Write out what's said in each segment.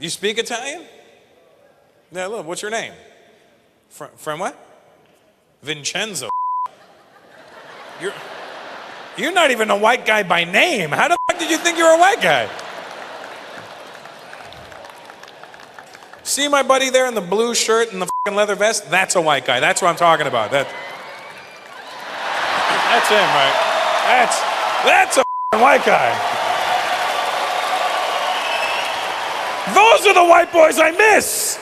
You speak Italian? Yeah, look, what's your name? From what? Vincenzo. You're not even a white guy by name. How the fuck did you think you were a white guy? See my buddy there in the blue shirt and the fucking leather vest? That's a white guy. That's what I'm talking about. That's him, right? That's a fucking white guy. Those are the white boys I miss.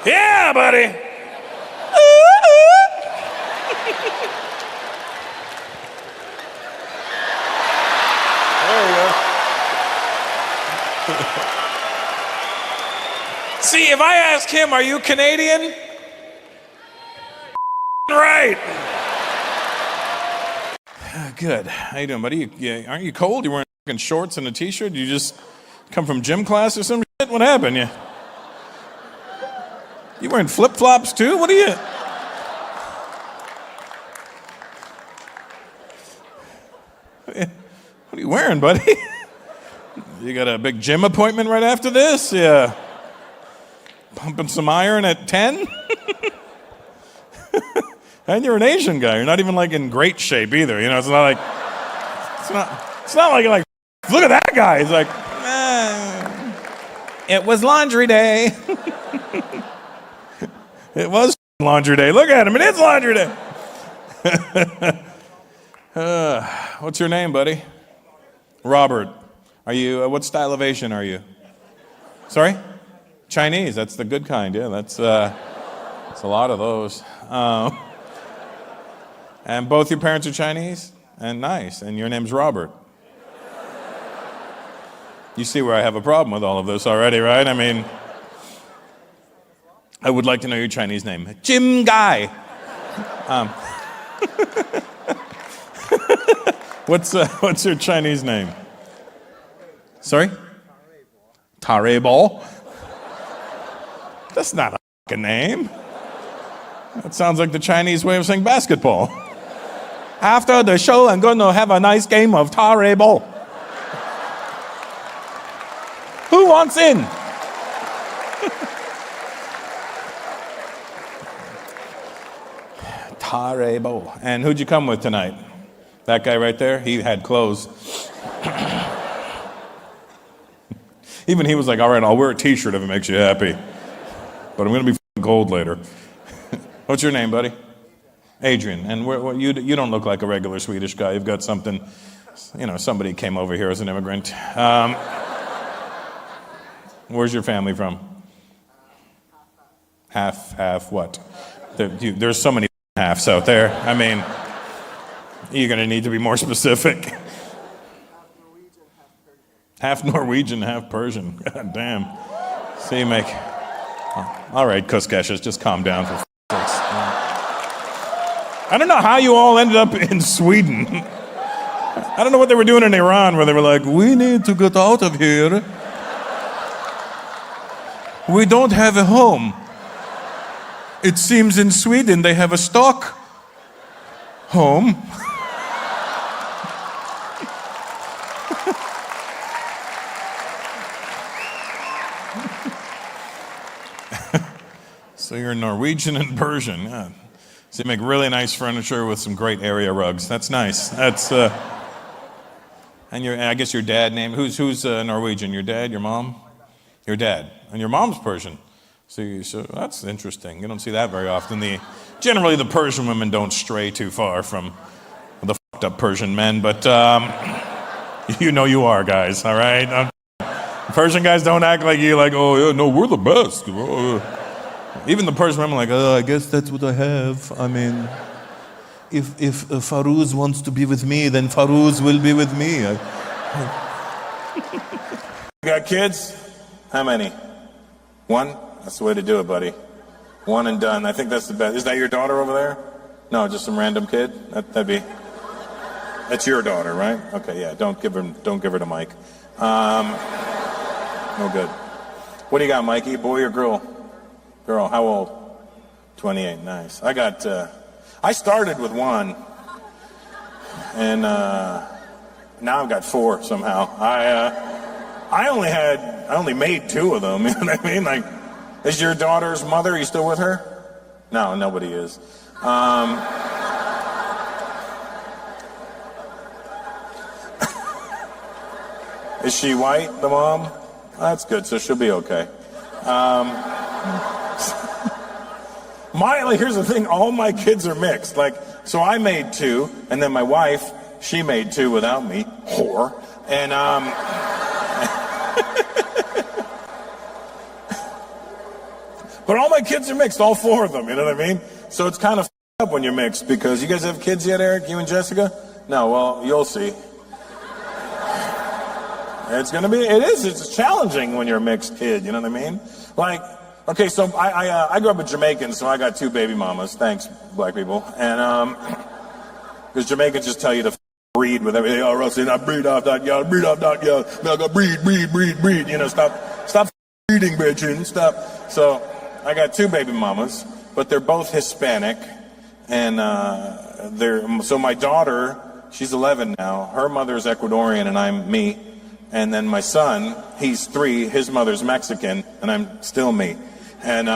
Yeah, buddy. There you go. See, if I ask him, are you Canadian? Right. Good. How you doing, buddy? Aren't you cold? You wearing fucking shorts and a t-shirt? You just come from gym class or some shit? What happened? You wearing flip-flops too? What are you? What are you wearing, buddy? You got a big gym appointment right after this? Yeah. Pumping some iron at 10? And you're an Asian guy. You're not even like in great shape either. You know, it's not like you're like, look at that guy. He's like, it was laundry day. It was laundry day. Look at him. It is laundry day. What's your name, buddy? Robert. Are you, what style of Asian are you? Sorry? Chinese. That's the good kind. Yeah, that's a lot of those. And both your parents are Chinese? And nice. And your name's Robert. You see where I have a problem with all of this already, right? I mean, I would like to know your Chinese name. Jim Guy. What's your Chinese name? Sorry? Tarebo. That's not a fucking name. That sounds like the Chinese way of saying basketball. After the show, I'm going to have a nice game of Tarebo. Who wants in? Tarebo. And who'd you come with tonight? That guy right there? He had clothes. Even he was like, all right, I'll wear a t-shirt if it makes you happy. But I'm going to be gold later. What's your name, buddy? Adrian. And you don't look like a regular Swedish guy. You've got something, somebody came over here as an immigrant. Where's your family from? Half what? There's so many halves out there. I mean, you're going to need to be more specific. Half Norwegian, half Persian. God damn. So you make... All right, Kuskeshes, just calm down for sakes. I don't know how you all ended up in Sweden. I don't know what they were doing in Iran where they were like, we need to get out of here. We don't have a home. It seems in Sweden they have a stock home. So you're Norwegian and Persian. Yeah. So you make really nice furniture with some great area rugs. That's nice. That's and I guess your dad name. Who's Norwegian? Your dad? Your mom? Your dad. And your mom's Persian. So that's interesting. You don't see that very often. Generally the Persian women don't stray too far from the fucked up Persian men, but you are, guys. All right. Persian guys don't act like you. Like, oh yeah, no, we're the best. Even the Persian women are like, oh, I guess that's what I have. I mean, if Farouz wants to be with me, then Farouz will be with me. You got kids? How many? One? That's the way to do it, buddy. One and done. I think that's the best. Is that your daughter over there? No, just some random kid? That's your daughter, right? Okay, yeah. Don't give her the mic. No good. What do you got, Mikey? Boy or girl? Girl, how old? 28, nice. I started with one, and now I've got four somehow. I only made 2 of them, you know what I mean? Like, is your daughter's mother, are you still with her? No, nobody is. Is she white, the mom? That's good, so she'll be okay. Here's the thing, all my kids are mixed. Like, so I made 2, and then my wife, she made 2 without me, whore. And, but all my kids are mixed, all 4 of them, you know what I mean? So it's kind of up when you're mixed, because you guys have kids yet, Eric, you and Jessica? No, well, you'll see. It's challenging when you're a mixed kid, you know what I mean? Like, okay, so I grew up with Jamaicans, so I got 2 baby mamas, thanks, black people. And, because Jamaicans just tell you to breed with everything. Oh, Rusty, I breed off that girl, breed off that girl. No, go breed. You know, stop breeding, bitch, stop. So I got 2 baby mamas, but they're both Hispanic. And so my daughter, she's 11 now. Her mother's Ecuadorian and I'm me. And then my son, he's 3, his mother's Mexican, and I'm still me. And,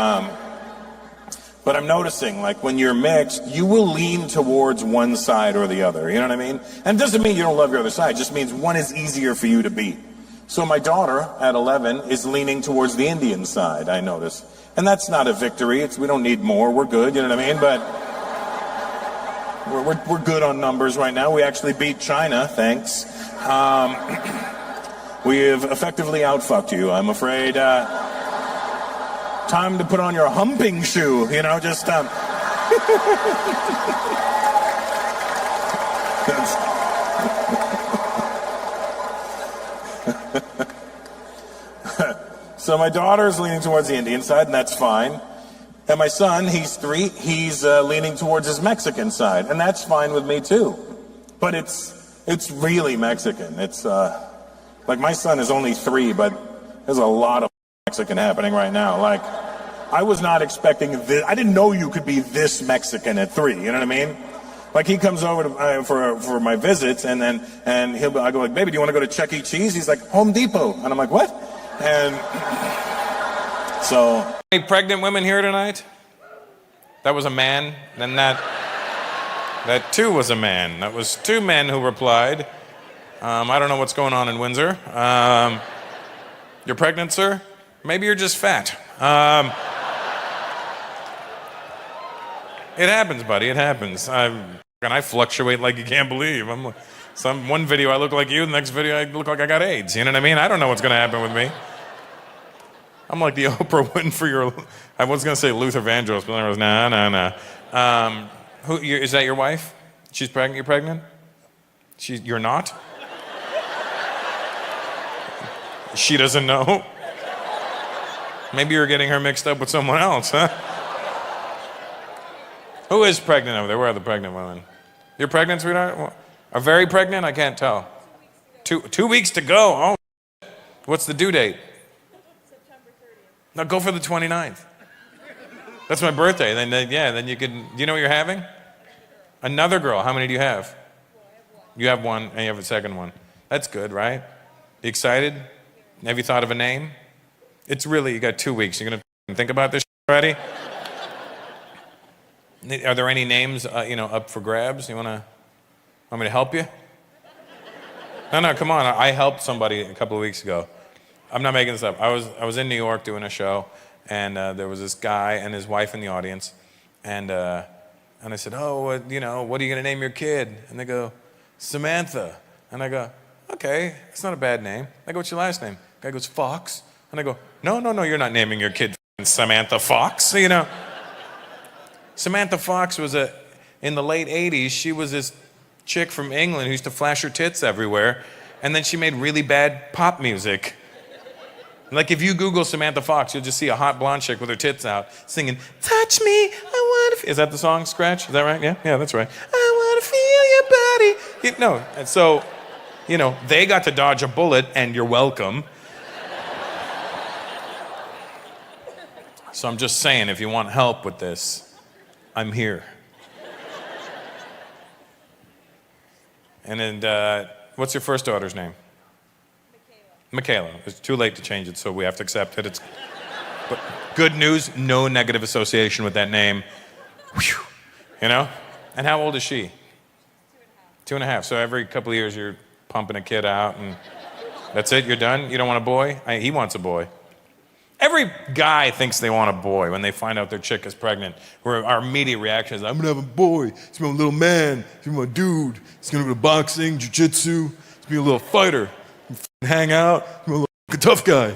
but I'm noticing, like, when you're mixed, you will lean towards one side or the other, you know what I mean? And it doesn't mean you don't love your other side, it just means one is easier for you to be. So my daughter, at 11, is leaning towards the Indian side, I notice. And that's not a victory, we don't need more, we're good, you know what I mean? But we're good on numbers right now, we actually beat China, thanks. We have effectively outfucked you, I'm afraid. Time to put on your humping shoe, you know, just, So my daughter's leaning towards the Indian side, and that's fine. And my son, he's 3, he's leaning towards his Mexican side, and that's fine with me too. But it's really Mexican. It's, like, my son is only 3, but there's a lot of Mexican happening right now. Like, I was not expecting this. I didn't know you could be this Mexican at 3, you know what I mean? Like, he comes over to, for my visits, and I go like, baby, do you want to go to Chuck E. Cheese? He's like, Home Depot. And I'm like, what? And so. Any pregnant women here tonight? That was a man, then that too was a man. That was 2 men who replied. I don't know what's going on in Windsor. You're pregnant, sir? Maybe you're just fat. It happens, buddy. It happens. I fluctuate like you can't believe. One video I look like you, the next video I look like I got AIDS. You know what I mean? I don't know what's going to happen with me. I'm like the Oprah Winfrey. I was going to say Luther Vandross, but then I was, nah. Is that your wife? She's pregnant? You're pregnant? You're not? She doesn't know? Maybe you're getting her mixed up with someone else, huh? Who is pregnant over there? Where are the pregnant women? You're pregnant, sweetheart? Are very pregnant? I can't tell. 2 weeks to go. Oh, what's the due date? September 30th. Now go for the 29th. That's my birthday. Then you can. Do you know what you're having? Another girl. How many do you have? You have 1, and you have a second one. That's good, right? You excited? Have you thought of a name? It's really, you got 2 weeks. You're going to think about this already? Are there any names, up for grabs? Want me to help you? No, come on. I helped somebody a couple of weeks ago. I'm not making this up. I was in New York doing a show, and there was this guy and his wife in the audience, and I said, what are you going to name your kid? And they go, Samantha. And I go, okay, it's not a bad name. I go, what's your last name? The guy goes, Fox. And I go, no, you're not naming your kid Samantha Fox. Samantha Fox was in the late 80s, she was this chick from England who used to flash her tits everywhere, and then she made really bad pop music. Like, if you Google Samantha Fox, you'll just see a hot blonde chick with her tits out singing, touch me, I want to... Is that the song, Scratch? Is that right? Yeah, that's right. I want to feel your body. No, and so, they got to dodge a bullet, and you're welcome. So I'm just saying, if you want help with this, I'm here. And then, what's your first daughter's name? Michaela. It's too late to change it, so we have to accept it. But good news, no negative association with that name. Whew. You know? And how old is she? 2.5. So every couple of years you're pumping a kid out and that's it, you're done? You don't want a boy? He wants a boy. Every guy thinks they want a boy when they find out their chick is pregnant. Where our immediate reaction is, I'm gonna have a boy. He's my little man. He's my dude. He's gonna go to boxing, jiu-jitsu. He's gonna be a little fighter. Hang out. He's my little tough guy.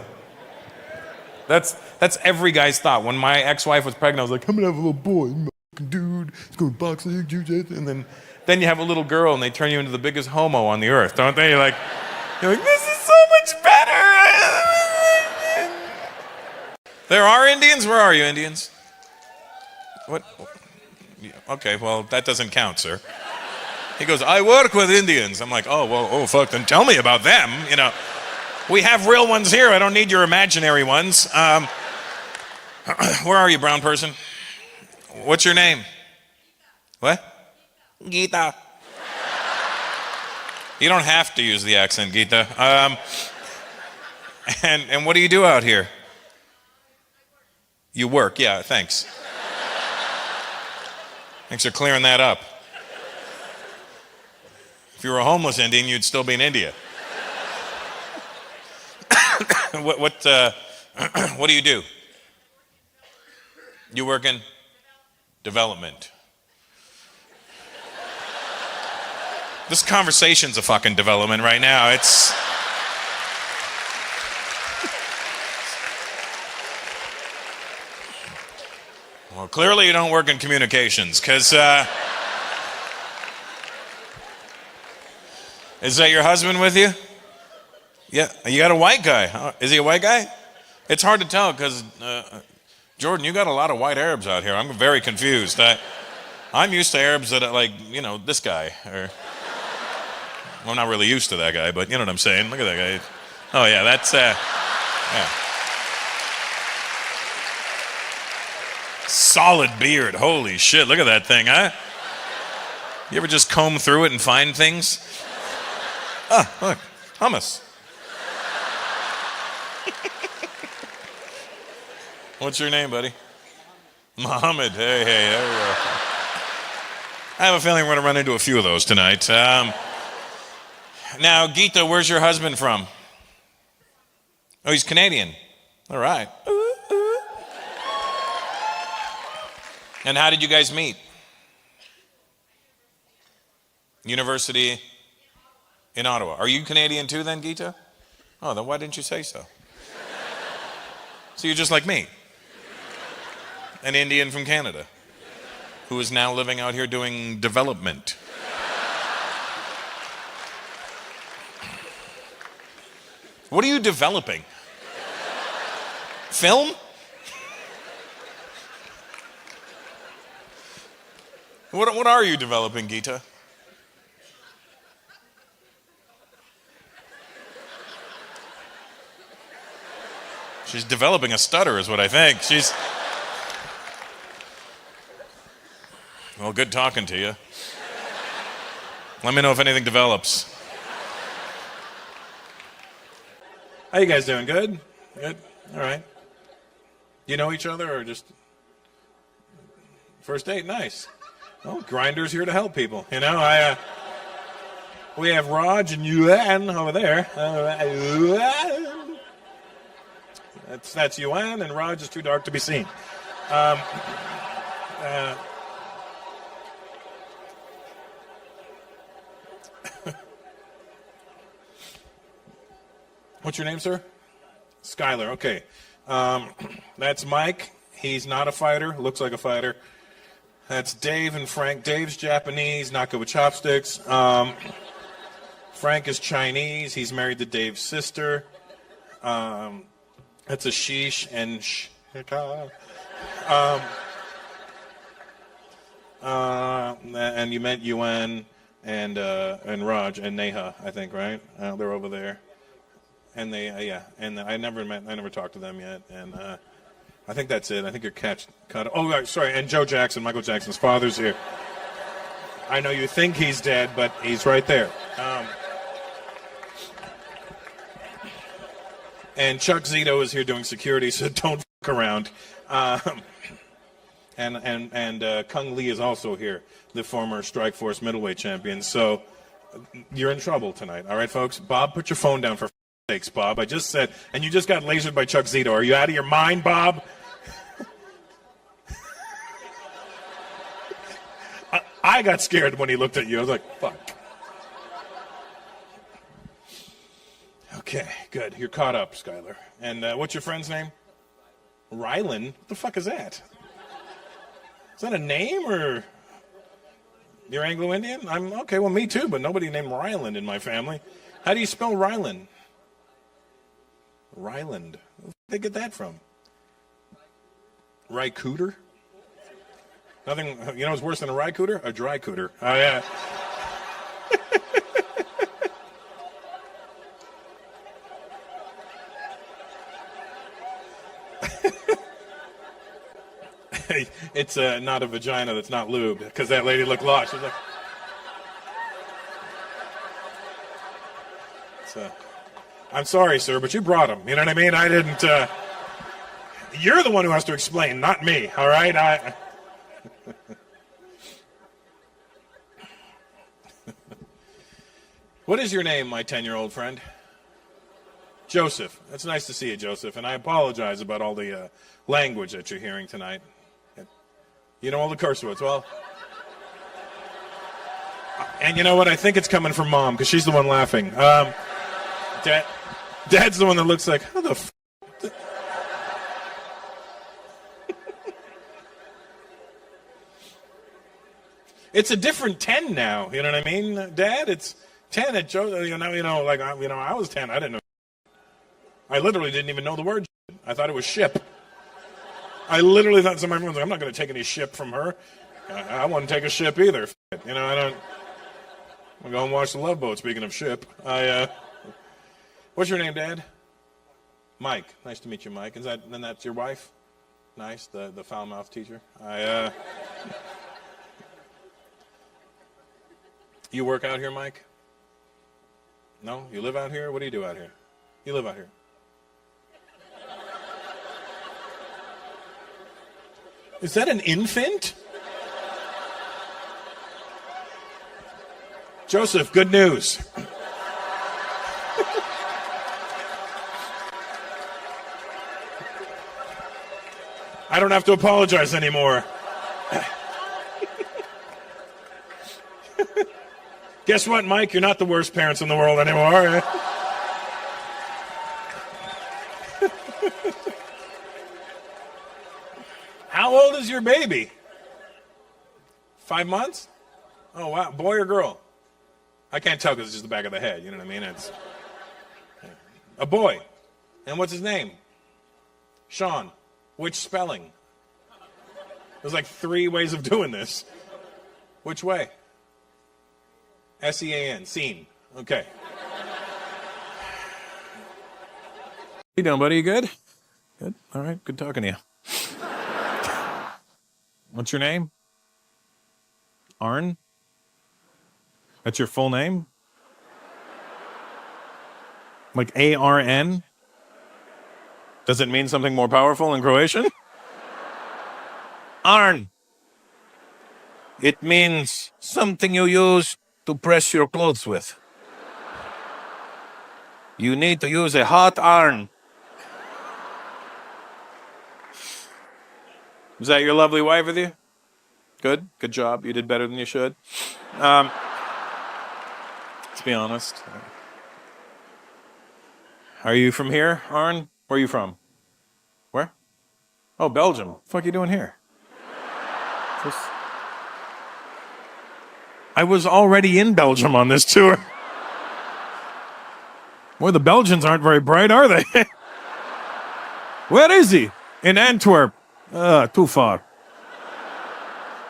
That's every guy's thought. When my ex-wife was pregnant, I was like, I'm gonna have a little boy. He's my dude. He's going to boxing, jiu-jitsu. And then you have a little girl and they turn you into the biggest homo on the earth, don't they? You're like, this is so much better. There are Indians? Where are you, Indians? What? Okay, well, that doesn't count, sir. He goes, I work with Indians. I'm like, oh, fuck, then tell me about them. You know, we have real ones here. I don't need your imaginary ones. Where are you, brown person? What's your name? What? Geeta. You don't have to use the accent, Geeta. And what do you do out here? You work, yeah, thanks. Thanks for clearing that up. If you were a homeless Indian, you'd still be in India. What do you do? You work in development. This conversation's a fucking development right now. It's... Well, clearly you don't work in communications, because, is that your husband with you? Yeah, you got a white guy. Is he a white guy? It's hard to tell, because, Jordan, you got a lot of white Arabs out here. I'm very confused. I'm used to Arabs that are like, this guy, or... Well, I'm not really used to that guy, but you know what I'm saying. Look at that guy. Oh, yeah, that's, yeah. Solid beard. Holy shit, look at that thing, huh? You ever just comb through it and find things? Oh, look, hummus. What's your name, buddy? Muhammad. Hey, there we go. I have a feeling we're going to run into a few of those tonight. Now, Geeta, where's your husband from? Oh, he's Canadian. All right. And how did you guys meet? University in Ottawa. Are you Canadian too then, Geeta? Oh, then why didn't you say so? So you're just like me. An Indian from Canada who is now living out here doing development. What are you developing? Film? What are you developing, Geeta? She's developing a stutter is what I think. Well, good talking to you. Let me know if anything develops. How you guys doing? Good? Good? All right. You know each other or just first date? Nice. Well, Grindr's here to help people. We have Raj and Yuan over there. That's Yuan, and Raj is too dark to be seen. What's your name, sir? Skylar. Okay. That's Mike. He's not a fighter. Looks like a fighter. That's Dave and Frank. Dave's Japanese, not good with chopsticks. Frank is Chinese. He's married to Dave's sister. That's Ashish and and you met Yuan and Raj and Neha, I think, right? They're over there. And they, and I never talked to them yet, and I think that's it. I think you're cut. Oh, sorry, and Joe Jackson, Michael Jackson's father's here. I know you think he's dead, but he's right there. And Chuck Zito is here doing security, so don't fuck around. And Kung Lee is also here, the former Strike Force middleweight champion. So you're in trouble tonight, all right, folks? Bob, put your phone down for sakes, Bob. I just said, and you just got lasered by Chuck Zito. Are you out of your mind, Bob? I got scared when he looked at you. I was like, fuck. Okay, good. You're caught up, Skylar. And what's your friend's name? Rylan? What the fuck is that? Is that a name, or you're Anglo-Indian? I'm okay. Well, me too, but nobody named Ryland in my family. How do you spell Ryland? Ryland. Where did they get that from? Rycooter? Nothing. You know what's worse than a rycooter? A dry cooter. Oh yeah. It's not a vagina that's not lubed, because that lady looked lost. She was like, I'm sorry, sir, but you brought him. You know what I mean? I didn't. You're the one who has to explain, not me. All right? What is your name, my 10-year-old friend? Joseph. It's nice to see you, Joseph. And I apologize about all the language that you're hearing tonight. You know all the curse words. Well, and you know what? I think it's coming from Mom, because she's the one laughing. Dad's the one that looks like, how the f***? It's a different 10 now. You know what I mean, Dad? It's 10 at Joe. I was 10. I didn't know. I literally didn't even know the word. I thought it was ship. I literally thought somebody was like, I'm not going to take any ship from her. I wouldn't take a ship either. You know, I don't. I'm going to watch the Love Boat. Speaking of ship, what's your name, Dad? Mike. Nice to meet you, Mike. Then that's your wife? Nice, the foul-mouthed teacher. You work out here, Mike? No? You live out here? What do you do out here? You live out here. Is that an infant? Joseph, good news. I don't have to apologize anymore. Guess what, Mike? You're not the worst parents in the world anymore. How old is your baby? 5 months? Oh, wow. Boy or girl? I can't tell because it's just the back of the head. You know what I mean? It's a boy. And what's his name? Sean. Which spelling? There's like 3 ways of doing this. Which way? S-E-A-N. Scene. Okay. How you doing, buddy? You good? Good. All right. Good talking to you. What's your name? Arn? That's your full name? Like A-R-N? Does it mean something more powerful in Croatian? Arn. It means something you use to press your clothes with. You need to use a hot iron. Is that your lovely wife with you? Good? Good job. You did better than you should. Let's be honest. Are you from here, Arn? Where are you from? Where? Oh, Belgium. What the fuck are you doing here? I was already in Belgium on this tour. Boy, the Belgians aren't very bright, are they? Where is he? In Antwerp. Too far.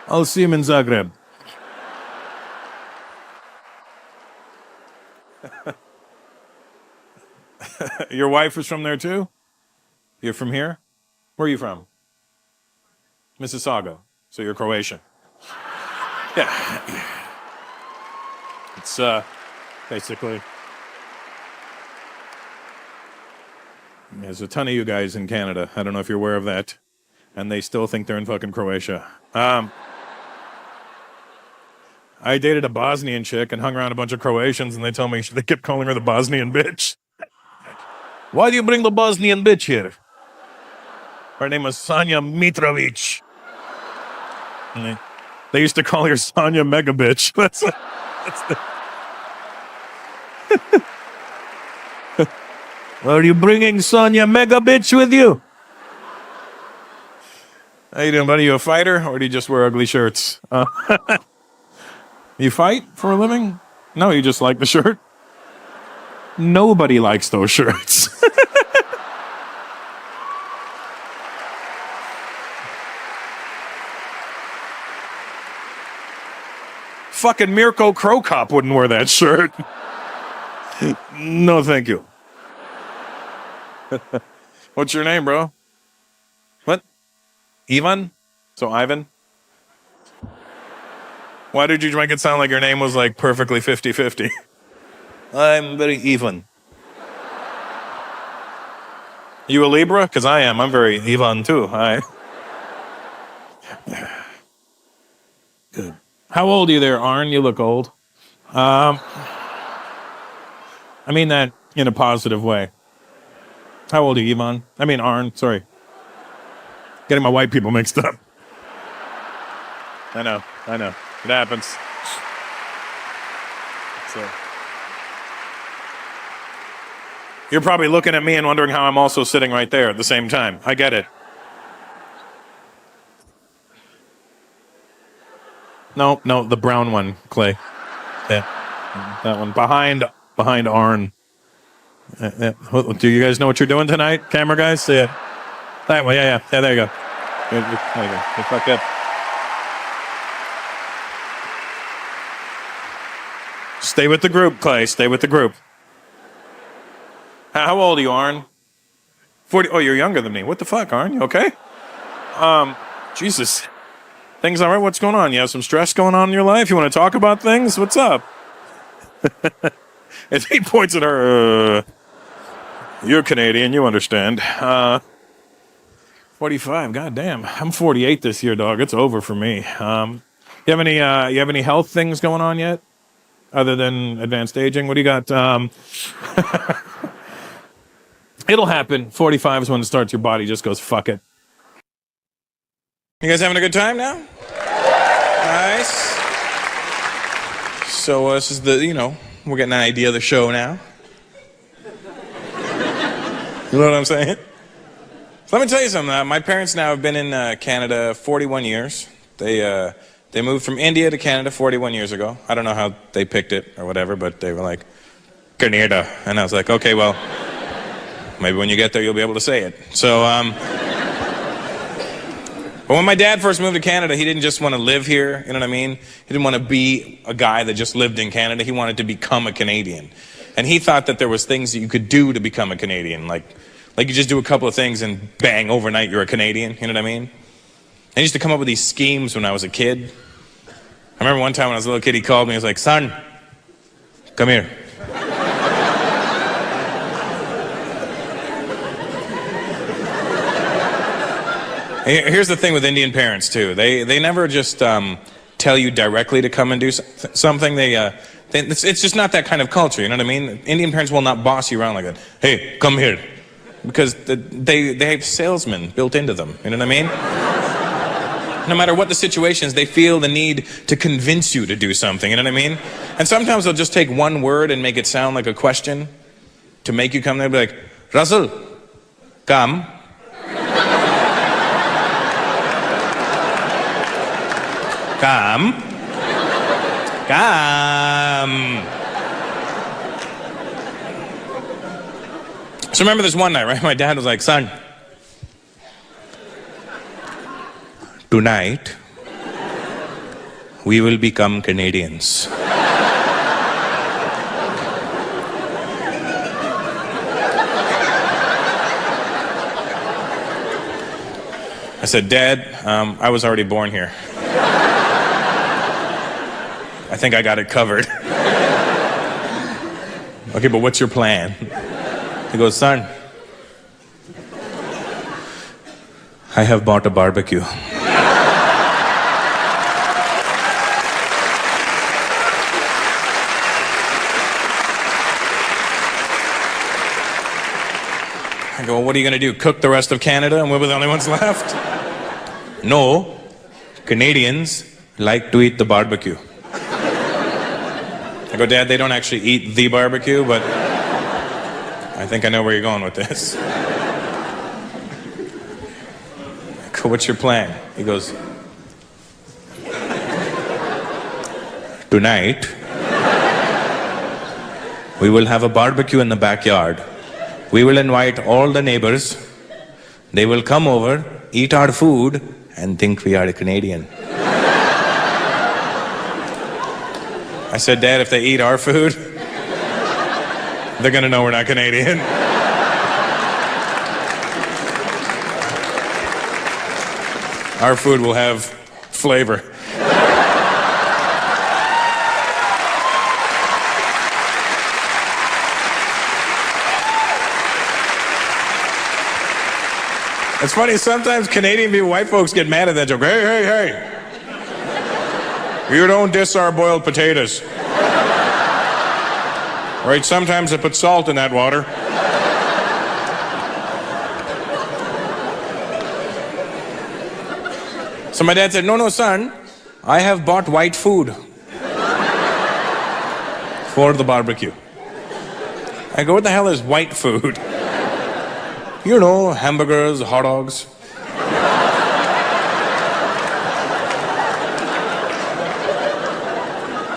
I'll see him in Zagreb. Your wife is from there too? You're from here? Where are you from? Mississauga. So you're Croatian. Yeah. It's basically. There's a ton of you guys in Canada. I don't know if you're aware of that. And they still think they're in fucking Croatia. I dated a Bosnian chick and hung around a bunch of Croatians, and they told me they kept calling her the Bosnian bitch. Why do you bring the Bosnian bitch here? Her name was Sanja Mitrovic. And they used to call her Sanja Mega Bitch. Are you bringing Sanja Mega Bitch with you? How you doing, buddy? You a fighter, or do you just wear ugly shirts? You fight for a living? No, you just like the shirt? Nobody likes those shirts. Fucking Mirko Krokop wouldn't wear that shirt. No, thank you. What's your name, bro? What? Ivan? So Ivan? Why did you make it sound like your name was like perfectly 50-50? I'm very Ivan. You a Libra? Because I am. I'm very Ivan too. Good. How old are you there, Arn? You look old. I mean that in a positive way. How old are you, Ivan? I mean Arn, sorry. Getting my white people mixed up. I know. It happens. So. You're probably looking at me and wondering how I'm also sitting right there at the same time. I get it. No, the brown one, Clay. Yeah, that one behind Arn. Do you guys know what you're doing tonight, camera guys? Yeah, that one. Yeah. There you go. There you go. You're fucked up. Stay with the group, Clay. Stay with the group. How old are you, Arn? 40. Oh, you're younger than me. What the fuck, Arn? You okay? Jesus. Things all right? What's going on? You have some stress going on in your life? You want to talk about things? What's up? And he points at her. You're Canadian. You understand. 45. God damn. I'm 48 this year, dog. It's over for me. You have any health things going on yet? Other than advanced aging? What do you got? It'll happen. 45 is when it starts. Your body just goes, fuck it. You guys having a good time now? Nice. So this is we're getting an idea of the show now. You know what I'm saying? So let me tell you something. My parents now have been in Canada 41 years. They moved from India to Canada 41 years ago. I don't know how they picked it or whatever, but they were like, Canada. And I was like, okay, well, maybe when you get there, you'll be able to say it. So, but when my dad first moved to Canada, he didn't just want to live here, you know what I mean? He didn't want to be a guy that just lived in Canada. He wanted to become a Canadian. And he thought that there was things that you could do to become a Canadian. Like you just do a couple of things and bang, overnight you're a Canadian, you know what I mean? I used to come up with these schemes when I was a kid. I remember one time when I was a little kid, he called me, he was like, son, come here. Here's the thing with Indian parents too. They never just tell you directly to come and do something. It's just not that kind of culture. You know what I mean? Indian parents will not boss you around like that. Hey, come here, because they have salesmen built into them. You know what I mean? No matter what the situations, they feel the need to convince you to do something. You know what I mean? And sometimes they'll just take one word and make it sound like a question to make you come there. Be like, Russell, come. Come. So remember this one night, right? My dad was like, son, tonight, we will become Canadians. I said, Dad, I was already born here. I think I got it covered. Okay, but what's your plan? He goes, son, I have bought a barbecue. I go, well, what are you going to do? Cook the rest of Canada and we'll be the only ones left? No, Canadians like to eat the barbecue. I go, Dad, they don't actually eat the barbecue, but I think I know where you're going with this. I go, what's your plan? He goes, tonight, we will have a barbecue in the backyard. We will invite all the neighbors. They will come over, eat our food, and think we are Canadian. I said, Dad, if they eat our food, they're gonna know we're not Canadian. Our food will have flavor. It's funny, sometimes Canadian people, white folks get mad at that joke. Hey, hey, hey. You don't diss our boiled potatoes. Right, sometimes I put salt in that water. So my dad said, no, son, I have bought white food for the barbecue. I go, what the hell is white food? You know, hamburgers, hot dogs.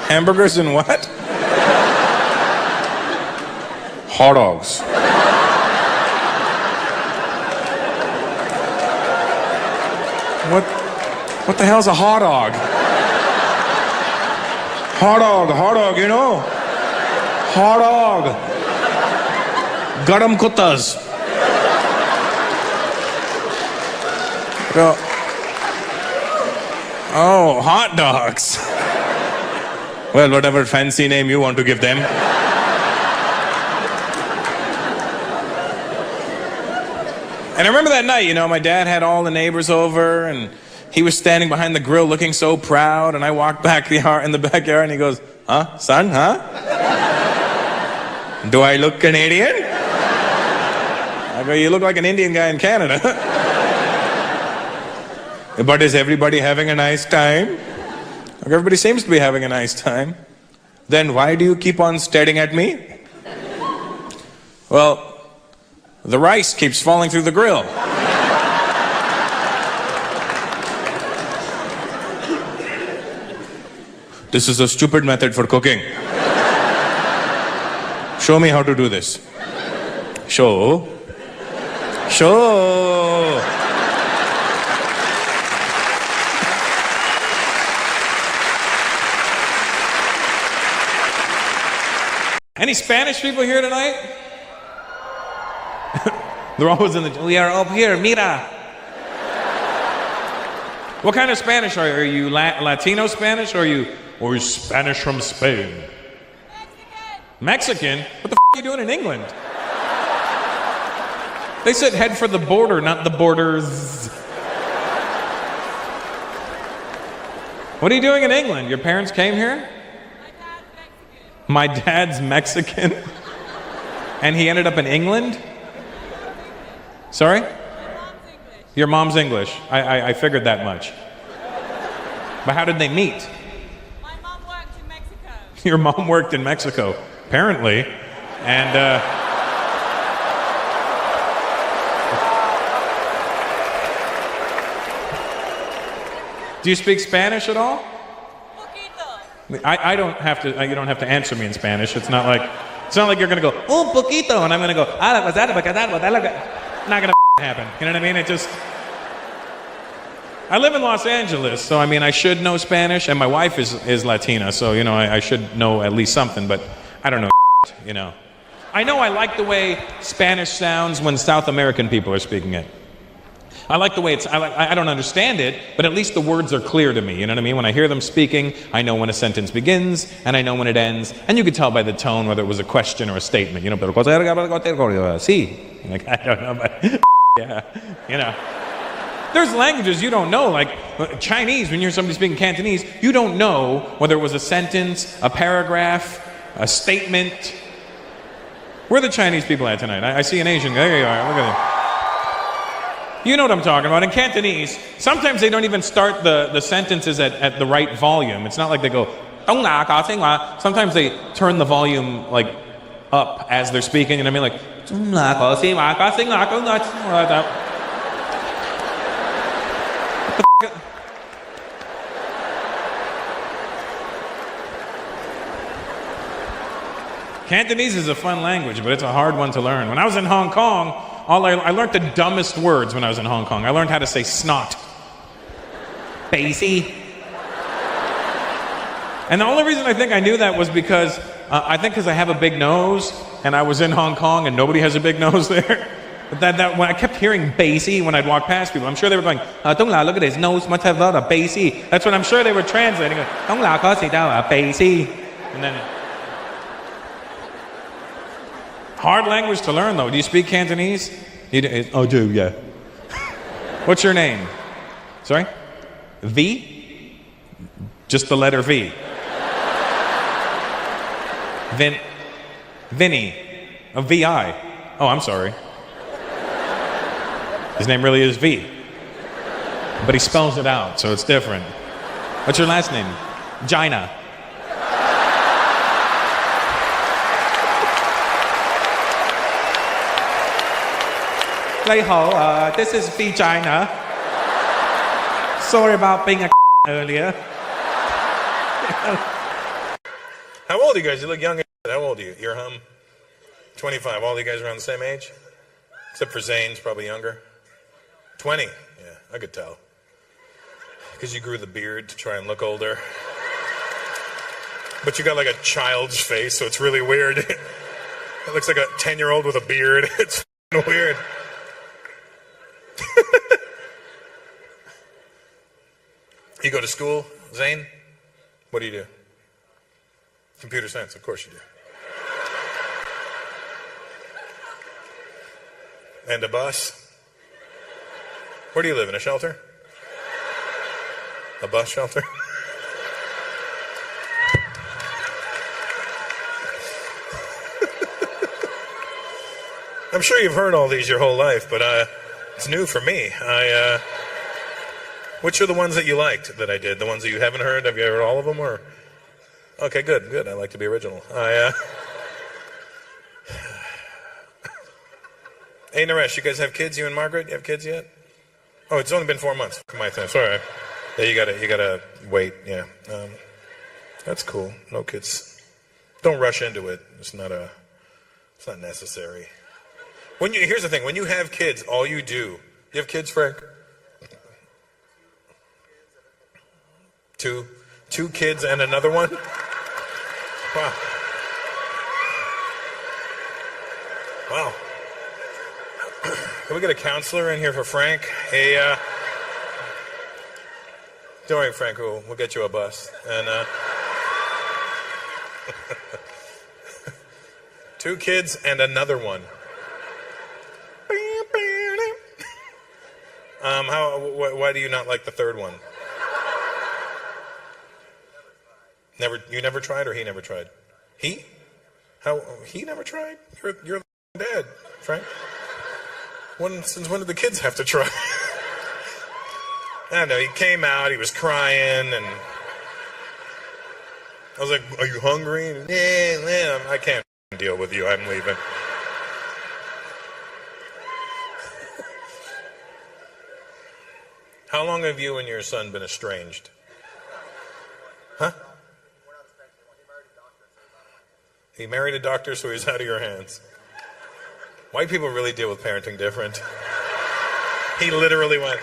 Hamburgers and what? Hot dogs. What the hell's a hot dog? Hot dog, you know? Hot dog. Garam kuttas. Oh, hot dogs. Well, whatever fancy name you want to give them. And I remember that night, you know, my dad had all the neighbors over and he was standing behind the grill looking so proud, and I walked back in the backyard and he goes, huh, son, huh? Do I look Canadian? I go, you look like an Indian guy in Canada. But is everybody having a nice time? Everybody seems to be having a nice time. Then why do you keep on staring at me? Well, the rice keeps falling through the grill. This is a stupid method for cooking. Show me how to do this. Show. Any Spanish people here tonight? They're always in the... We are up here, mira. What kind of Spanish are you? Are you Latino Spanish or are you Spanish from Spain? Mexican? What the f*** are you doing in England? They said head for the border, not the borders. What are you doing in England? Your parents came here? My dad's Mexican? And he ended up in England? Sorry? Your mom's English. I figured that much. But how did they meet? My mom worked in Mexico. Your mom worked in Mexico, apparently. And, do you speak Spanish at all? I don't have to, you don't have to answer me in Spanish. It's not like you're gonna go, un poquito, and I'm gonna go, not gonna happen. You know what I mean? I live in Los Angeles, so I mean, I should know Spanish, and my wife is Latina, so, you know, I should know at least something, but I don't know, you know. I know I like the way Spanish sounds when South American people are speaking it. I like the way I don't understand it, but at least the words are clear to me, you know what I mean? When I hear them speaking, I know when a sentence begins, and I know when it ends, and you can tell by the tone whether it was a question or a statement, you know, pero sí, like, I don't know, but yeah, you know. There's languages you don't know, like Chinese, when you hear somebody speaking Cantonese, you don't know whether it was a sentence, a paragraph, a statement. Where are the Chinese people at tonight? I see an Asian. There you are. Look at them. You know what I'm talking about. In Cantonese, sometimes they don't even start the sentences at the right volume. It's not like they go, sometimes they turn the volume like up as they're speaking, and I mean like, Cantonese is a fun language, but it's a hard one to learn. When I was in Hong Kong, I learned the dumbest words when I was in Hong Kong. I learned how to say snot. Basie. And the only reason I think I knew that was because, I have a big nose, and I was in Hong Kong and nobody has a big nose there. But when I kept hearing basie when I'd walk past people, I'm sure they were going, Dong La, look at his nose, must have a lot of basie. That's what I'm sure they were translating. Dong La, có gì đâu, basie. And then, hard language to learn, though. Do you speak Cantonese? I do, yeah. What's your name? Sorry? V? Just the letter V. Vinny. A V-I. Oh, I'm sorry. His name really is V. But he spells it out, so it's different. What's your last name? Gina. This is vagina. Sorry about being a earlier. How old are you guys? You look young. How old are you? You're 25. All you guys around the same age? Except for Zane's probably younger. 20. Yeah, I could tell. Because you grew the beard to try and look older. But you got like a child's face, so it's really weird. It looks like a 10-year-old with a beard. It's weird. You go to school, Zane? What do you do? Computer science, of course you do. And a bus? Where do you live, in a shelter? A bus shelter? I'm sure you've heard all these your whole life, but it's new for me. Which are the ones that you liked that I did? The ones that you haven't heard? Have you heard all of them? Or okay, good. I like to be original. Hey, Naresh, you guys have kids? You and Margaret, you have kids yet? Oh, it's only been 4 months. My time. Sorry. Yeah, you gotta wait. Yeah, that's cool. No kids. Don't rush into it. It's not necessary. Here's the thing. When you have kids, all you do. You have kids, Frank? Two kids and another one? Wow. Wow. Can we get a counselor in here for Frank? Hey, don't worry, Frank, we'll get you a bus. And, 2 kids and another one. Why do you not like the third one? You never tried, or he never tried? He never tried? You're dad, Frank. Since when did the kids have to try? I don't know, he came out, he was crying, and I was like, are you hungry? Yeah, I can't deal with you, I'm leaving. How long have you and your son been estranged? Huh? He married a doctor, so he's out of your hands. White people really deal with parenting different. He literally went.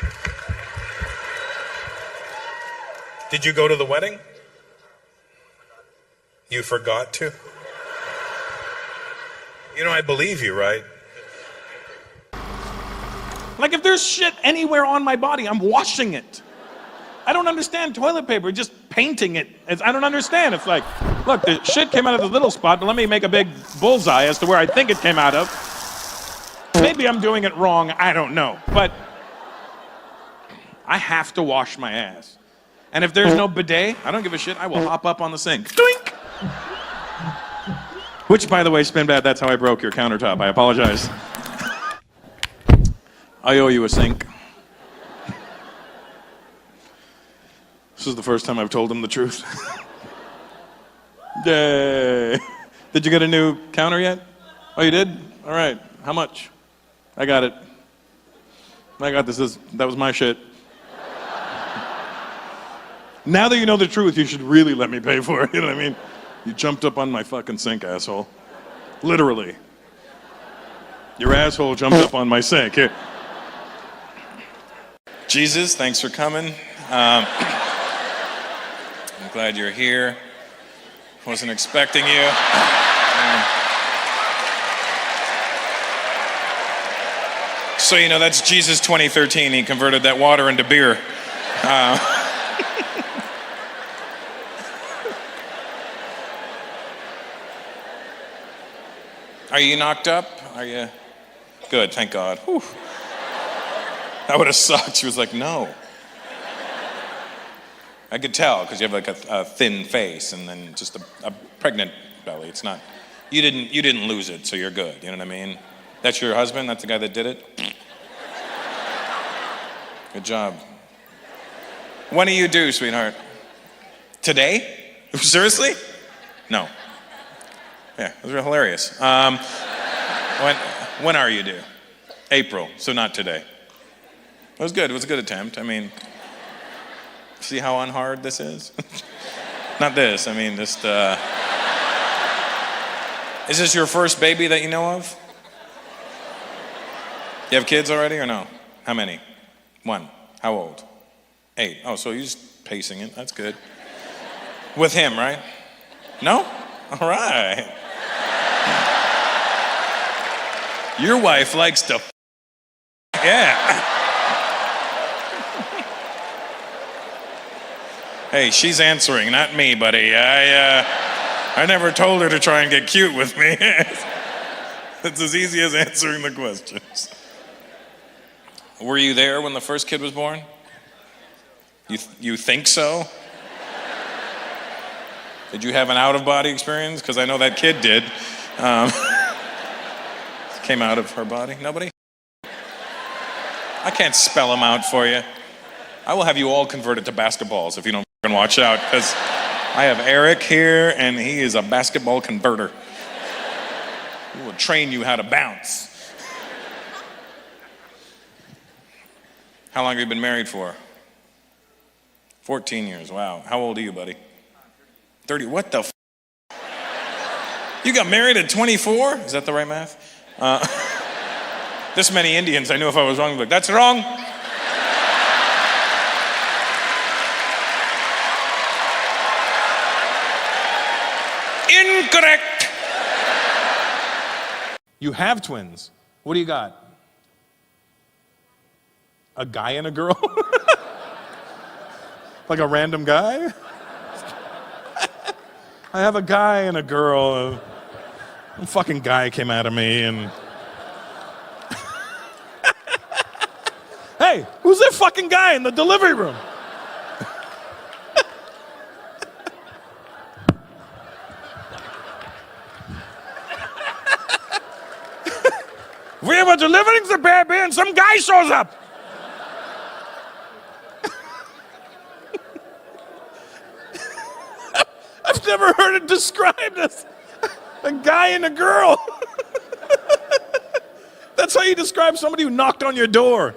Did you go to the wedding? You forgot to? You know, I believe you, right? Like if there's shit anywhere on my body, I'm washing it. I don't understand toilet paper, just painting it. I don't understand. It's like, look, the shit came out of the little spot, but let me make a big bullseye as to where I think it came out of. Maybe I'm doing it wrong, I don't know. But I have to wash my ass. And if there's no bidet, I don't give a shit. I will hop up on the sink. Doink! Which, by the way, Spinbad, that's how I broke your countertop. I apologize. I owe you a sink. This is the first time I've told him the truth. Yay. Did you get a new counter yet? Oh, you did? All right. How much? I got it. I got this. That was my shit. Now that you know the truth, you should really let me pay for it. You know what I mean? You jumped up on my fucking sink, asshole. Literally. Your asshole jumped up on my sink. Here. Jesus, thanks for coming. I'm glad you're here. Wasn't expecting you. So, you know, that's Jesus 2013. He converted that water into beer. Are you knocked up? Are you? Good, thank God. Whew. That would have sucked. She was like, no. I could tell, because you have like a thin face and then just a pregnant belly. It's not, you didn't lose it, so you're good. You know what I mean? That's your husband? That's the guy that did it? Good job. When do you do, sweetheart? Today? Seriously? No. Yeah, those are hilarious. When are you due? April, so not today. It was good. It was a good attempt. I mean, see how unhard this is? Not this. I mean, just. Is this your first baby that you know of? You have kids already or no? How many? 1. How old? 8. Oh, so you're just pacing it. That's good. With him, right? No? All right. Your wife likes to. Yeah. Hey, she's answering, not me, buddy. I never told her to try and get cute with me. It's as easy as answering the questions. Were you there when the first kid was born? You think so? Did you have an out-of-body experience? Because I know that kid did. Came out of her body. Nobody? I can't spell them out for you. I will have you all converted to basketballs if you don't fucking watch out, because I have Eric here, and he is a basketball converter. He will train you how to bounce. How long have you been married for? 14 years, wow. How old are you, buddy? 30, what the f***? You got married at 24? Is that the right math? This many Indians, I knew if I was wrong, I'd be like, that's wrong. Incorrect. You have twins. What do you got? A guy and a girl? Like a random guy? I have a guy and a girl. A fucking guy came out of me and... Hey, who's that fucking guy in the delivery room? We were delivering the baby and some guy shows up. I've never heard it described as a guy and a girl. That's how you describe somebody who knocked on your door.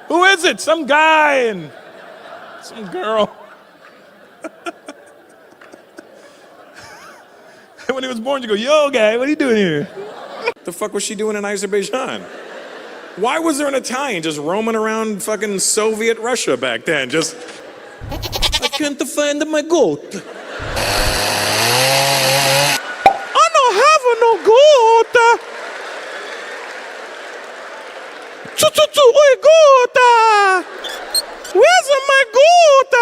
Who is it? Some guy and some girl. When he was born, you go, yo, guy, what are you doing here? What the fuck was she doing in Azerbaijan? Why was there an Italian just roaming around fucking Soviet Russia back then? Just, I can't find my goat. I don't have no goat. Oi, goat. Where's my goat?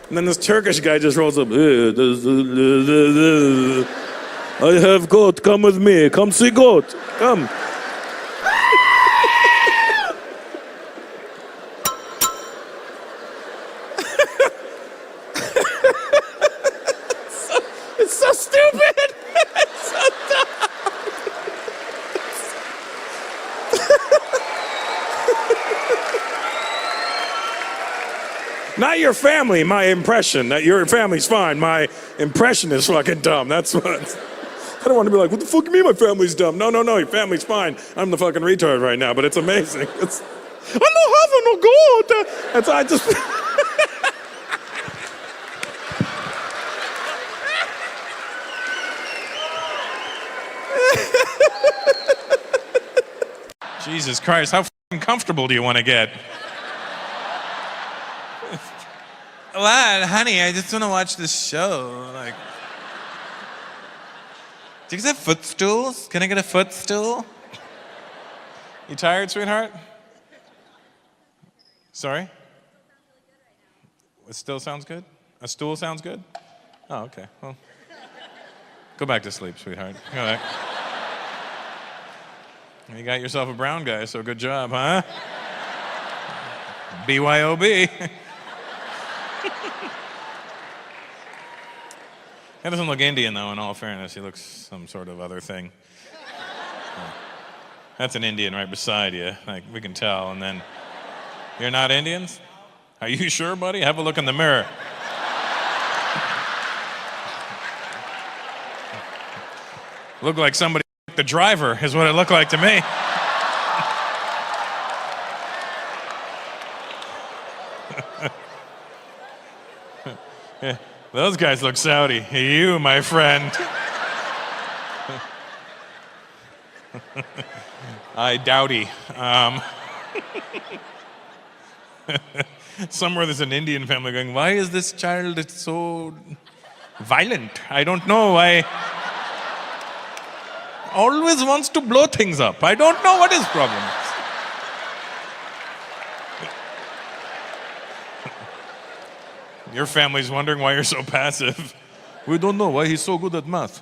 And then this Turkish guy just rolls up. I have goat, come with me. Come see goat. Come. so stupid. It's so dumb. Not your family, my impression. That your family's fine. My impression is fucking dumb. That's what. I don't want to be like, what the fuck you mean my family's dumb? No, your family's fine. I'm the fucking retard right now, but it's amazing. It's, I don't have no God. That's I just. Jesus Christ, how fucking comfortable do you want to get? What, honey, I just want to watch this show. Like, do you guys have footstools? Can I get a footstool? You tired, sweetheart? Sorry? It still sounds good? A stool sounds good? Oh, okay. Well, go back to sleep, sweetheart. Go back. You got yourself a brown guy, so good job, huh? BYOB. That doesn't look Indian, though, in all fairness. He looks some sort of other thing. That's an Indian right beside you. Like, we can tell. And then, you're not Indians? Are you sure, buddy? Have a look in the mirror. Look like somebody, the driver, is what it looked like to me. Yeah, those guys look Saudi. You, my friend. I doubty. Somewhere there's an Indian family going, why is this child so violent? I don't know. I always wants to blow things up. I don't know what his problem is. Your family's wondering why you're so passive. We don't know why he's so good at math.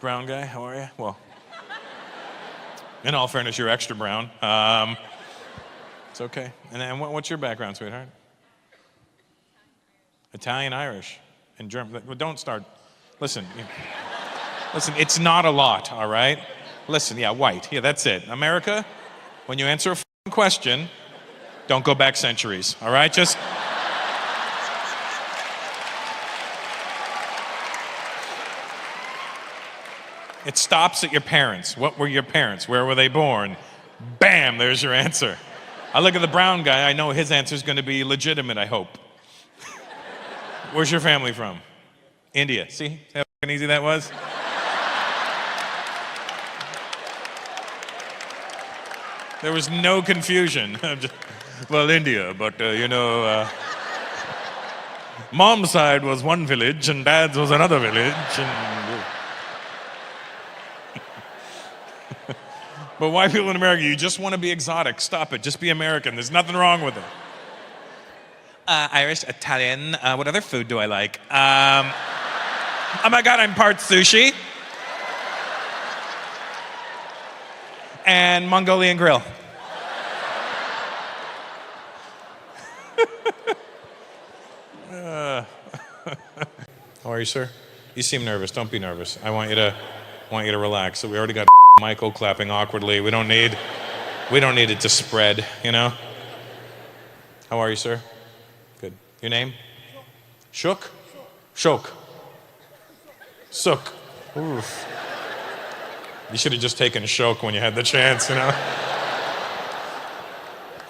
Brown guy, how are you? Well, in all fairness, you're extra brown. It's okay. And what's your background, sweetheart? Italian, Irish, and German. Don't start. Listen, it's not a lot, all right? Listen, yeah, white. Yeah, that's it. America, when you answer a question, don't go back centuries, all right? Just. It stops at your parents. What were your parents? Where were they born? Bam, there's your answer. I look at the brown guy, I know his answer is going to be legitimate, I hope. Where's your family from? India. See how easy that was? There was no confusion. Well, India, but mom's side was one village and dad's was another village. But white people in America, you just want to be exotic. Stop it. Just be American. There's nothing wrong with it. Irish, Italian. What other food do I like? Oh my God, I'm part sushi. And Mongolian grill. How are you, sir? You seem nervous. Don't be nervous. I want you to relax. So we already got Michael clapping awkwardly. We don't need it to spread, you know? How are you, sir? Good. Your name? Shook? Shok. Sook. Oof. You should have just taken Shok when you had the chance, you know?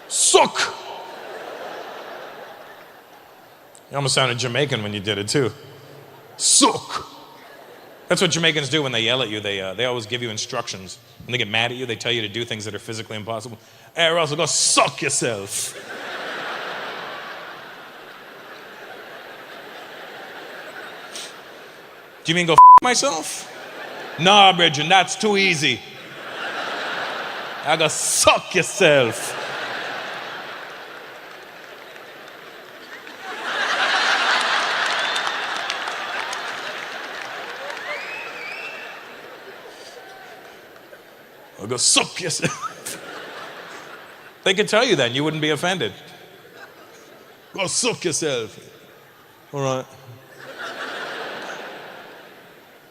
Sook! You almost sounded Jamaican when you did it, too. Sook! That's what Jamaicans do when they yell at you. They always give you instructions. When they get mad at you, they tell you to do things that are physically impossible. Hey, Russell, go suck yourself. Do you mean go myself? Nah, Bridget, that's too easy. I go suck yourself. Go suck yourself. They could tell you that and you wouldn't be offended. Go suck yourself. All right.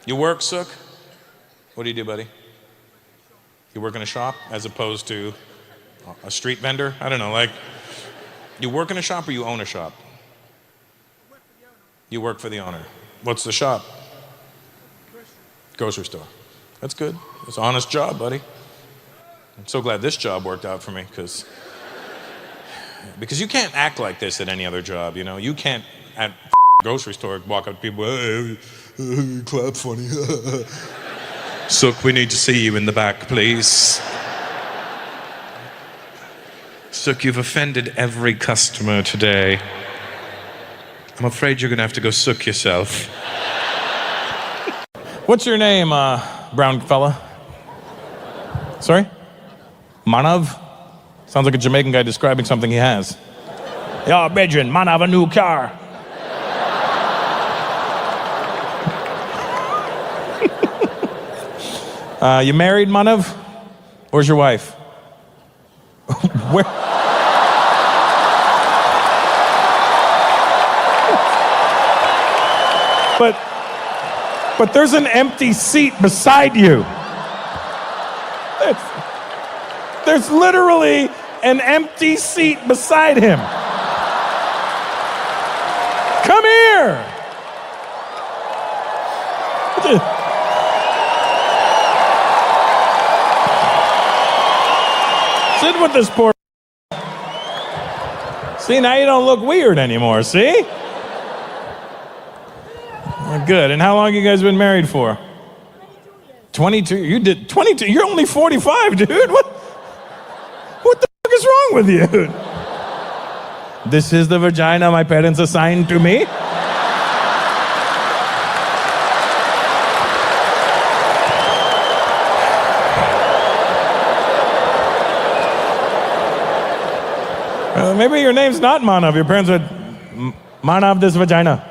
You work, Sook? What do you do, buddy? You work in a shop as opposed to a street vendor? I don't know, like, you work in a shop or you own a shop? You work for the owner. What's the shop? Grocery store. That's good. It's an honest job, buddy. I'm so glad this job worked out for me, because you can't act like this at any other job, you know? You can't at grocery store walk up to people, hey, clap funny. Sook, we need to see you in the back, please. Sook, you've offended every customer today. I'm afraid you're gonna have to go sook yourself. What's your name, brown fella? Sorry? Manav? Sounds like a Jamaican guy describing something he has. Yo, Bedrin, man, I have a new car. You married, Manav? Where's your wife? Where? But there's an empty seat beside you. There's literally an empty seat beside him. Come here. Sit with this poor. See, now you don't look weird anymore, see? Good. And how long you guys been married for? 22 years. 22. You did 22. You're only 45, dude. What the fuck is wrong with you? This is the vagina my parents assigned to me. Maybe your name's not Manav. Your parents would Manav this vagina.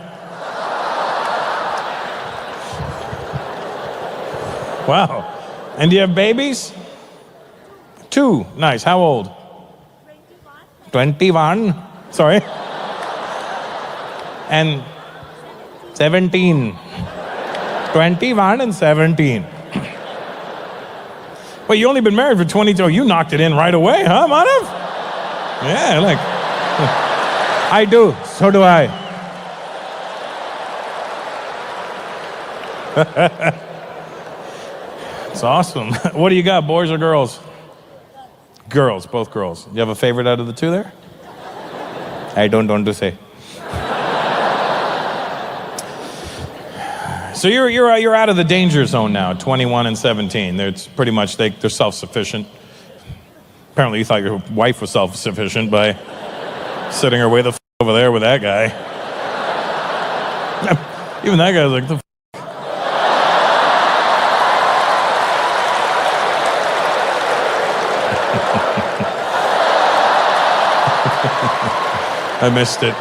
Wow. And do you have babies? 2. Nice. How old? 21. Sorry. And 17. 21 and 17. Wait, you only been married for 22. You knocked it in right away, huh, Manav? Yeah, like. I do. So do I. It's awesome. What do you got, boys or girls? Girls, both girls. You have a favorite out of the 2 there? I don't want to say. So you're out of the danger zone now, 21 and 17. It's pretty much they're self-sufficient. Apparently you thought your wife was self-sufficient by sitting her way the over there with that guy. Even that guy's like, the I missed it.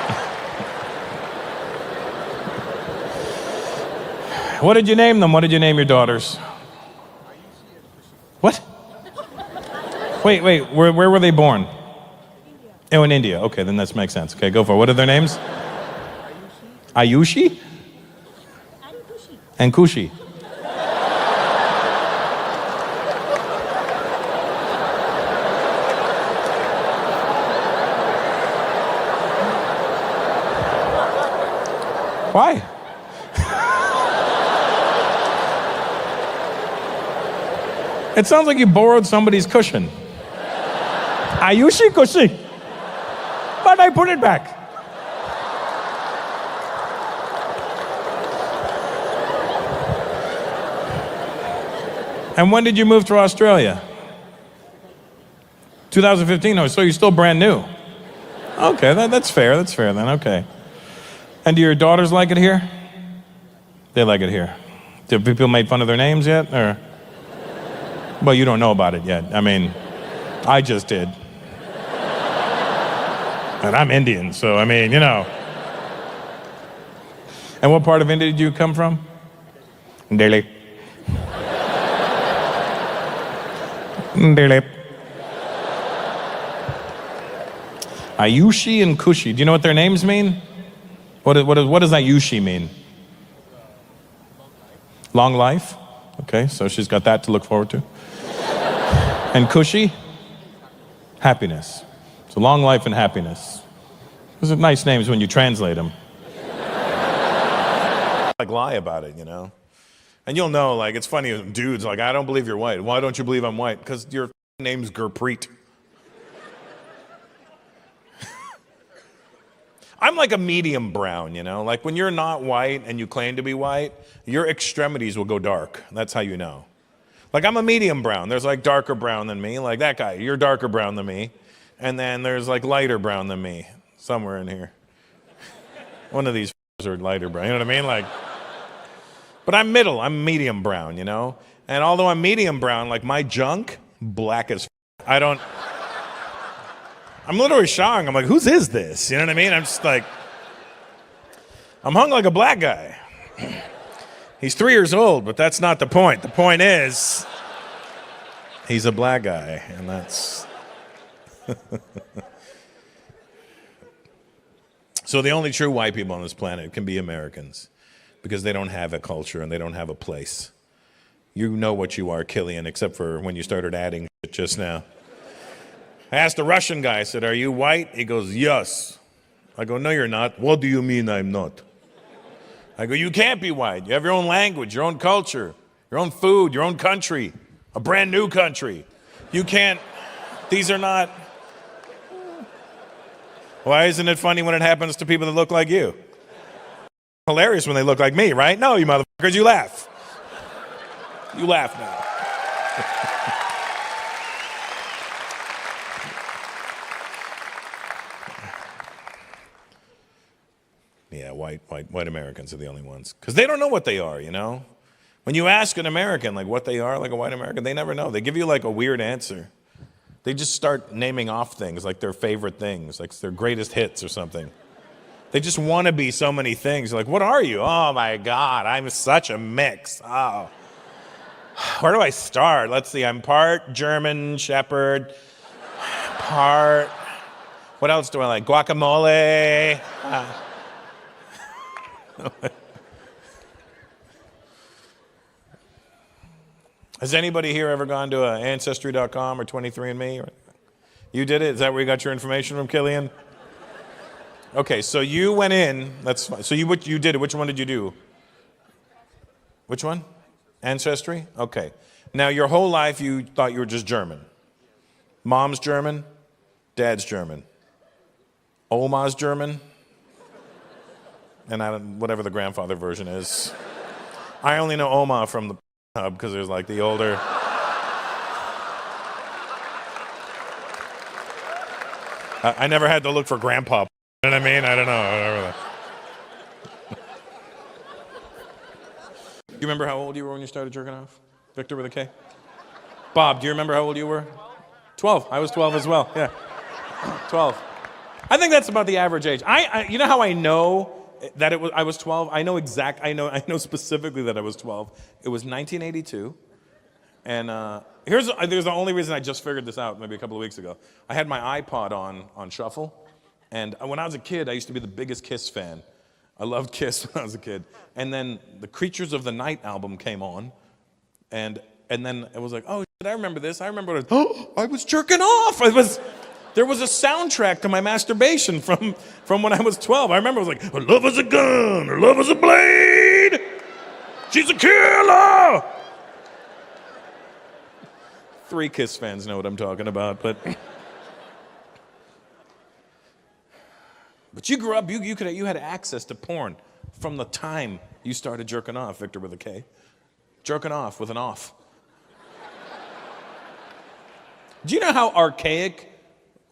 What did you name them? What did you name your daughters? What? Wait, where were they born? India. Oh, in India. Okay, then that makes sense. Okay, go for it. What are their names? Ayushi? And Kushi. Why? It sounds like you borrowed somebody's cushion. Ayushi Kushi. But I put it back. And when did you move to Australia? 2015. Oh, so you're still brand new. Okay, that's fair. That's fair then. Okay. And do your daughters like it here? They like it here. Have people made fun of their names yet? Or? Well, you don't know about it yet. I mean, I just did. And I'm Indian, so I mean, you know. And what part of India did you come from? Delhi. Delhi. Ayushi and Kushi. Do you know what their names mean? What does Ayushi mean? Long life. Okay, so she's got that to look forward to. And Kushi? Happiness. So long life and happiness. Those are nice names when you translate them. Like lie about it, you know? And you'll know, like, it's funny, dudes, like, I don't believe you're white. Why don't you believe I'm white? Because your name's Gurpreet. I'm like a medium brown, you know? Like when you're not white and you claim to be white, your extremities will go dark. That's how you know. Like I'm a medium brown. There's like darker brown than me. Like that guy, you're darker brown than me. And then there's like lighter brown than me. Somewhere in here. One of these are lighter brown, you know what I mean? Like, but I'm middle, I'm medium brown, you know? And although I'm medium brown, like my junk, black as I'm literally showing. I'm like, whose is this? You know what I mean? I'm just like, I'm hung like a black guy. He's 3 years old, but that's not the point. The point is, he's a black guy, and that's... So the only true white people on this planet can be Americans, because they don't have a culture and they don't have a place. You know what you are, Killian, except for when you started adding shit just now. I asked a Russian guy, I said, are you white? He goes, yes. I go, no, you're not. What do you mean I'm not? I go, you can't be white. You have your own language, your own culture, your own food, your own country, a brand new country. You can't, these are not. Why isn't it funny when it happens to people that look like you? Hilarious when they look like me, right? No, you motherfuckers, you laugh. You laugh now. Yeah, white Americans are the only ones. Because they don't know what they are, you know? When you ask an American, like, what they are, like a white American, they never know. They give you, like, a weird answer. They just start naming off things, like their favorite things, like their greatest hits or something. They just want to be so many things. Like, what are you? Oh, my God, I'm such a mix. Oh. Where do I start? Let's see, I'm part German Shepherd, part... What else do I like? Guacamole. Has anybody here ever gone to Ancestry.com or 23andMe? You did it? Is that where you got your information from, Killian? Okay, so you went in. That's fine. So you did it. Which one did you do? Which one? Ancestry? Okay. Now, your whole life you thought you were just German. Mom's German. Dad's German. Oma's German. And whatever the grandfather version is. I only know Oma from the hub because there's like the older. I never had to look for grandpa. You know what I mean? I don't know. You remember how old you were when you started jerking off? Victor with a K? Bob, do you remember how old you were? 12. I was 12 as well. Yeah. 12. I think that's about the average age. You know how I know that I was 12? I know specifically that I was 12. It was 1982. And there's the only reason I just figured this out maybe a couple of weeks ago. I had my iPod on shuffle. And when I was a kid, I used to be the biggest Kiss fan. I loved Kiss when I was a kid. And then the Creatures of the Night album came on. And then it was like, oh, shit, I remember this. I remember I was jerking off. There was a soundtrack to my masturbation from when I was 12. I remember it was like, her love is a gun, her love is a blade. She's a killer. 3 Kiss fans know what I'm talking about, but you grew up, you had access to porn from the time you started jerking off, Victor with a K. Jerking off with an off. Do you know how archaic,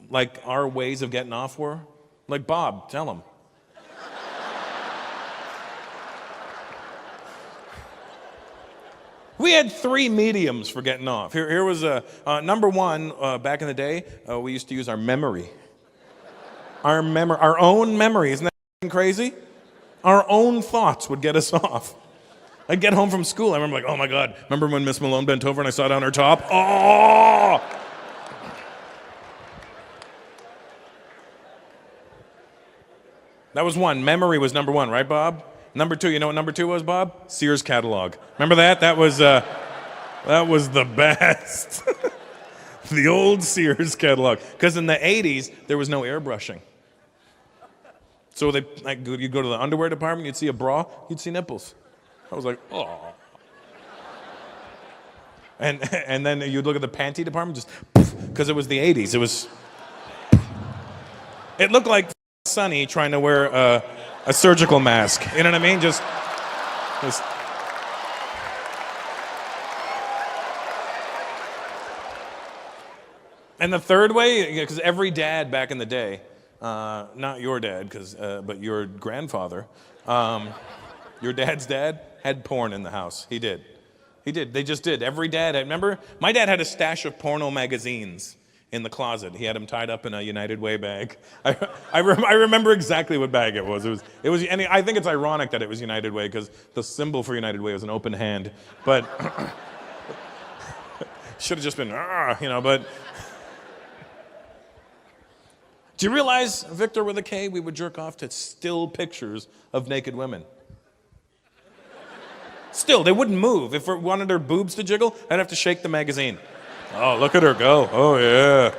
like, our ways of getting off were? Like, Bob, tell him. We had 3 mediums for getting off. Here was number one, back in the day, we used to use our memory. Our own memory. Isn't that crazy? Our own thoughts would get us off. I'd get home from school. I remember like, oh my God, remember when Miss Malone bent over and I saw down her top? Oh! That was one. Memory was number one, right, Bob? Number two, you know what number two was, Bob? Sears catalog. Remember that? That was the best. The old Sears catalog. Because in the 80s, there was no airbrushing. So you'd go to the underwear department, you'd see a bra, you'd see nipples. I was like, oh. And then you'd look at the panty department, just because it was the 80s. It looked like Sonny trying to wear a surgical mask. You know what I mean? Just. And the third way, because every dad back in the day, not your dad, but your grandfather, your dad's dad had porn in the house. He did. They just did. Every dad. I remember my dad had a stash of porno magazines in the closet. He had them tied up in a United Way bag. I remember exactly what bag it was. It was, and I think it's ironic that it was United Way because the symbol for United Way was an open hand. But should have just been, but. Do you realize, Victor with a K, we would jerk off to still pictures of naked women? Still, they wouldn't move. If we wanted their boobs to jiggle, I'd have to shake the magazine. Oh, look at her go. Oh, yeah.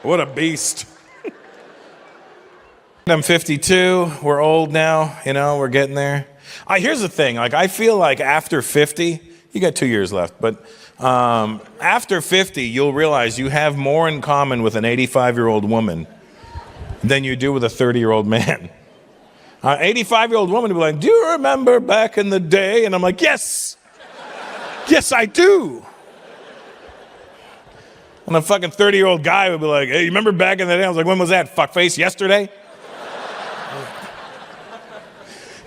What a beast. I'm 52. We're old now. We're getting there. Here's the thing. I feel like after 50, you got 2 years left, but after 50, you'll realize you have more in common with an 85-year-old woman than you do with a 30-year-old man. 85-year-old woman will be like, do you remember back in the day? And I'm like, yes. Yes, I do. And a fucking 30-year-old guy would be like, hey, you remember back in the day? I was like, when was that? Fuckface, yesterday?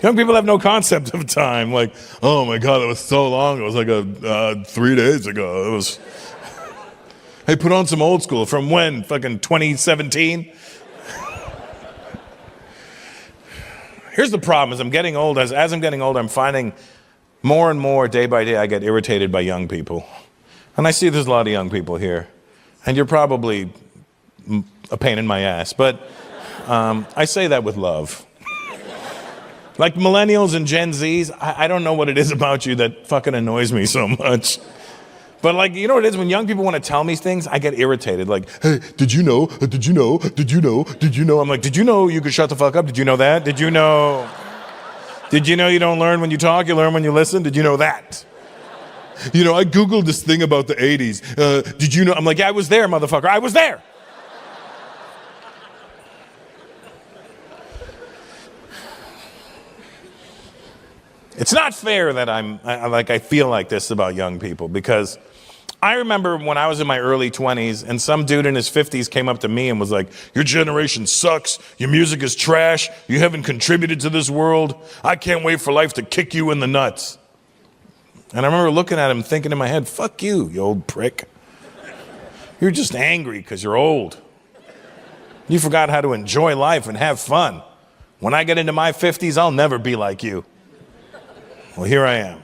Young people have no concept of time. Like, oh my God, it was so long. It was like 3 days ago. It was, hey, put on some old school. From when? Fucking 2017? Here's the problem, as I'm getting old, as I'm getting older, I'm finding more and more, day by day, I get irritated by young people. And I see there's a lot of young people here. And you're probably a pain in my ass. But I say that with love. Like millennials and Gen Zs, I don't know what it is about you that fucking annoys me so much. But you know what it is? When young people want to tell me things, I get irritated. Like, hey, did you know? Did you know? Did you know? Did you know? I'm like, did you know you could shut the fuck up? Did you know that? Did you know? Did you know you don't learn when you talk, you learn when you listen? Did you know that? I Googled this thing about the 80s. Did you know? I'm like, yeah, I was there, motherfucker. I was there. It's not fair that I feel like this about young people, because I remember when I was in my early 20s and some dude in his 50s came up to me and was like, your generation sucks, your music is trash, you haven't contributed to this world, I can't wait for life to kick you in the nuts. And I remember looking at him thinking in my head, fuck you old prick. You're just angry because you're old. You forgot how to enjoy life and have fun. When I get into my 50s, I'll never be like you. Well, here I am.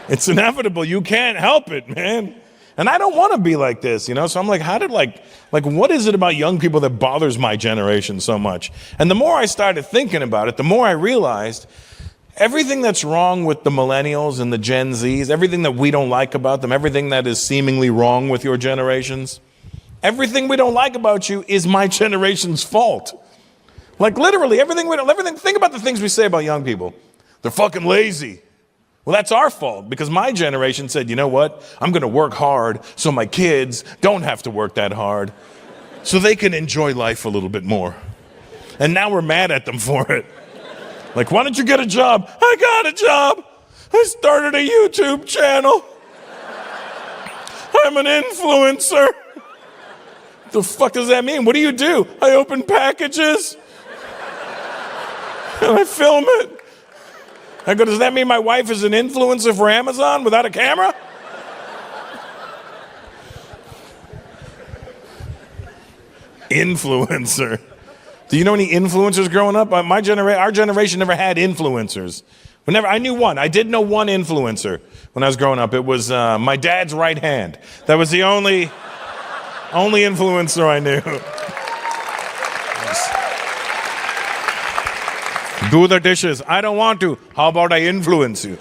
It's inevitable. You can't help it, man. And I don't want to be like this, So I'm like, what is it about young people that bothers my generation so much? And the more I started thinking about it, the more I realized everything that's wrong with the millennials and the Gen Zs, everything that we don't like about them, everything that is seemingly wrong with your generations, everything we don't like about you is my generation's fault. Literally, everything, think about the things we say about young people. They're fucking lazy. Well, that's our fault, because my generation said, you know what? I'm going to work hard so my kids don't have to work that hard, so they can enjoy life a little bit more. And now we're mad at them for it. Like, why don't you get a job? I got a job. I started a YouTube channel. I'm an influencer. The fuck does that mean? What do? I open packages and I film it. I go, does that mean my wife is an influencer for Amazon without a camera? Influencer. Do you know any influencers growing up? Our generation never had influencers. I knew one. I did know one influencer when I was growing up. It was my dad's right hand. That was the only influencer I knew. Do the dishes. I don't want to. How about I influence you?